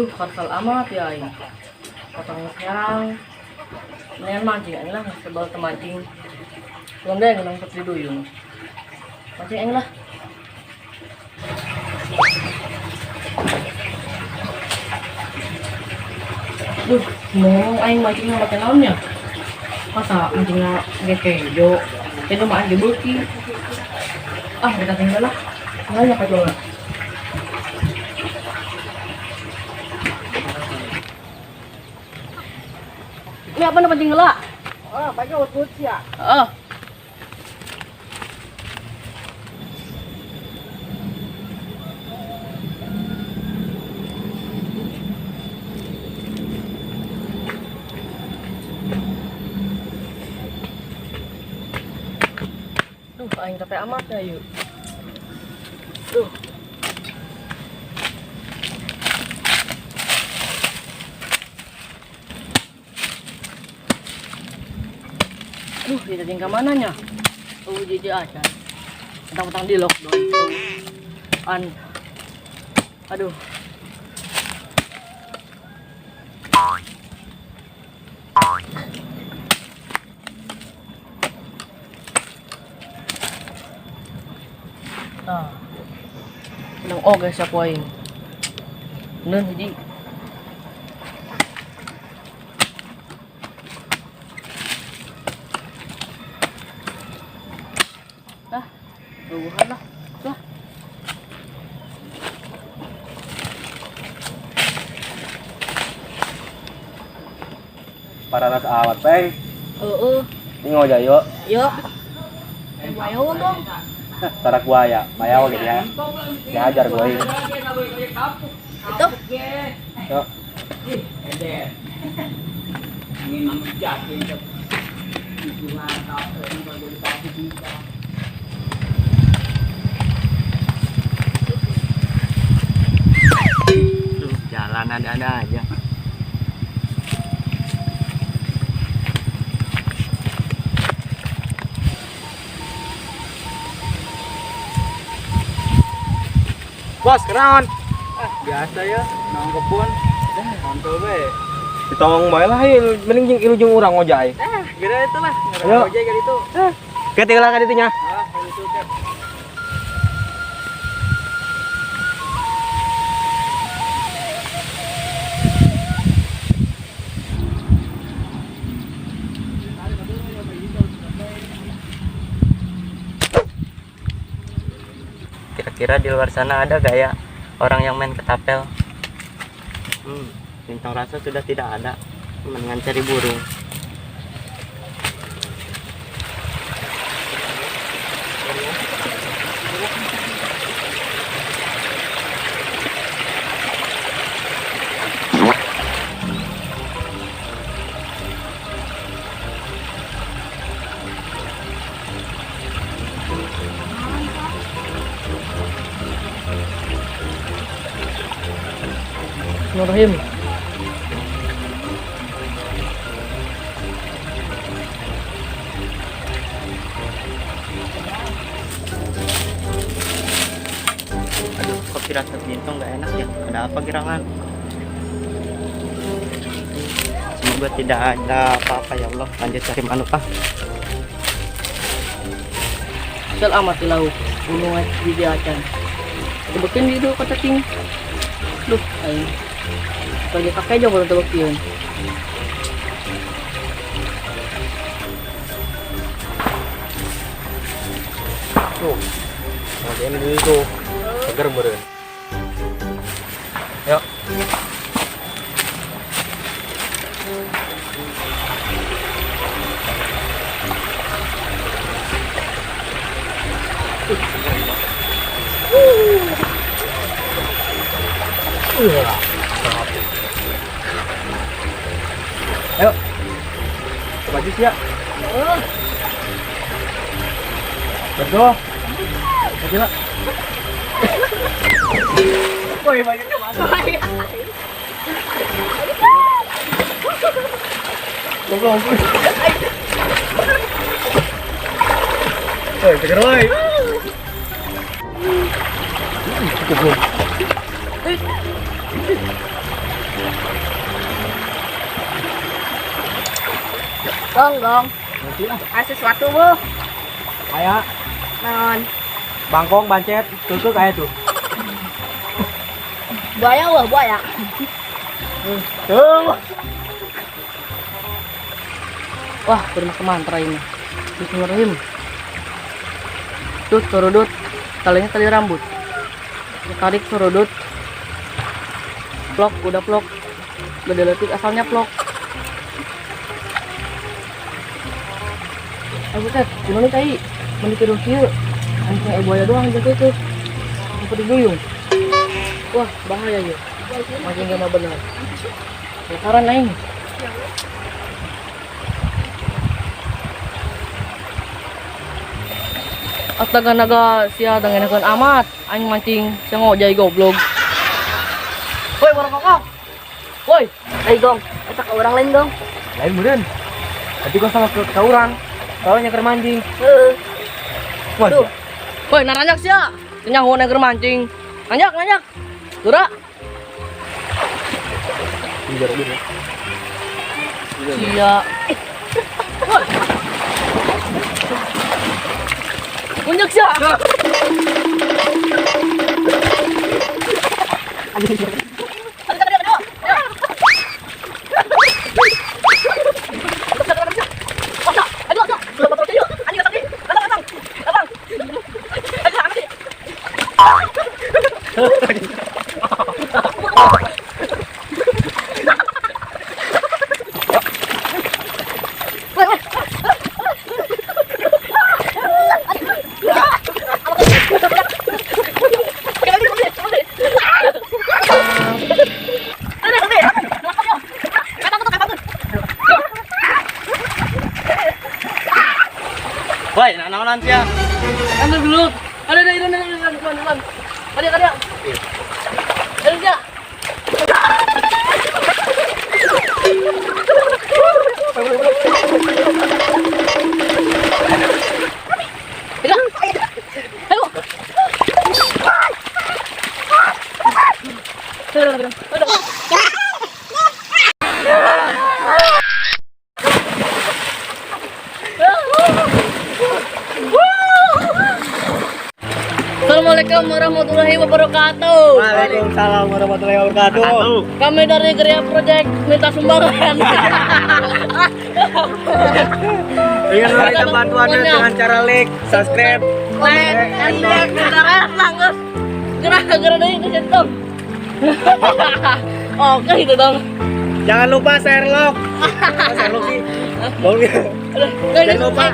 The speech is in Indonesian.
Duh, kasal amat ya ini. Potong sekarang. Mendingan mancing aja lah, sebal temancing. Belum deh ngenang di duyung. Mancing aja lah. Duh, mau aing mancingnya pakai naonnya? Masa mancingnya pakai kejo? Kejo mah aja beuki. Ah, kita tinggal lah. Nggak pakai lah. Ini apa namanya tinggal lah? Ah, pakai utut ya. Oh. Duh, aing capek amat ya yuk. Duh. Duh, dia tinggal mananya? Oh, dia aja. Tentang-tentang di lock dong. Aduh. Nah. Nang oke sa poin. Nun hiji. Dah. Buhan lah. Dah. Para nas awat, Peng. Heeh. Ini ngojak yuk. Yuk. Ayo dong. Tarak buaya, mayaw gitu ya. Diajar gue ini. Itu. Yuk. Jalan ada aja. Bos, kenaon? Biasa ya, nangkep pun. Mantul be. Ditolong bae lah, mending jeung ilujung urang ngojay. Kira itu lah. Ayo. Ngojek kan itu. Ketinggalan ka ditu nya. Itu kan. Kira-kira di luar sana ada gak ya orang yang main ketapel? Bintang rasa sudah tidak ada. Mendingan cari burung. Bismillahirrahmanirrahim. Aduh, kok firasat Bintang gak enak ya? Ada apa gerangan? Semoga tidak ada apa-apa ya Allah. Lanjut cari manuk ah. Sel amat di laut. Gunung di dia acan. Tebekin di dulu kata ting. Duh, ayo. Kalau pakai aja baru tebekin. Tuh. Ngajain dulu tuh. Seger meureun. Yuk. Ayo. Baju sih ya. Betul. Baju lah. Woi, banyaknya mana? Tolong. Woi, seger woi. Cukup belum? Gong. Ada sesuatu, Bu. Kayak Non. bangkong, bancet, tutup kayak tuh. Buaya, Bu, buaya. Tuh. Wah, pernah kemantra ini. Bismillahirrahmanirrahim. Dut, surudut. Talinya tali rambut. Tarik surudut. Plok, udah plok. Gede letik asalnya plok. Ayo Ted, gimana tadi? Menikir kieu. Anjing buaya doang jaga itu. Apa diguyung? Wah, bahaya ya. Mancing gak mau benar. Sekarang aing. Astaga naga sia dengenakeun amat. Aing mancing sia ngojay goblok. Woi, barang kakak. Woi, Ayo, Gong. Eta ke orang lain, Gong. Lain meureun. Tadi kau sama ke urang. Kalau nyeker mancing. Heeh. Waduh. woi naranjak sia. Nyaho neger mancing. Nanjak. Dura. Biar dulu. Sia. Unjuk sia. Woi, naon sia? Ambil dulu. Ada depan. Ada. Ada sia. Assalamualaikum warahmatullahi wabarakatuh. Waalaikumsalam warahmatullahi wabarakatuh. Kami dari Geria Project minta sumbangan. Ingin meminta bantuannya dengan cara like, subscribe, Gerak dari ke situ. Oke itu dong. Jangan lupa Sherlock. Sherlock sih. Jangan lupa.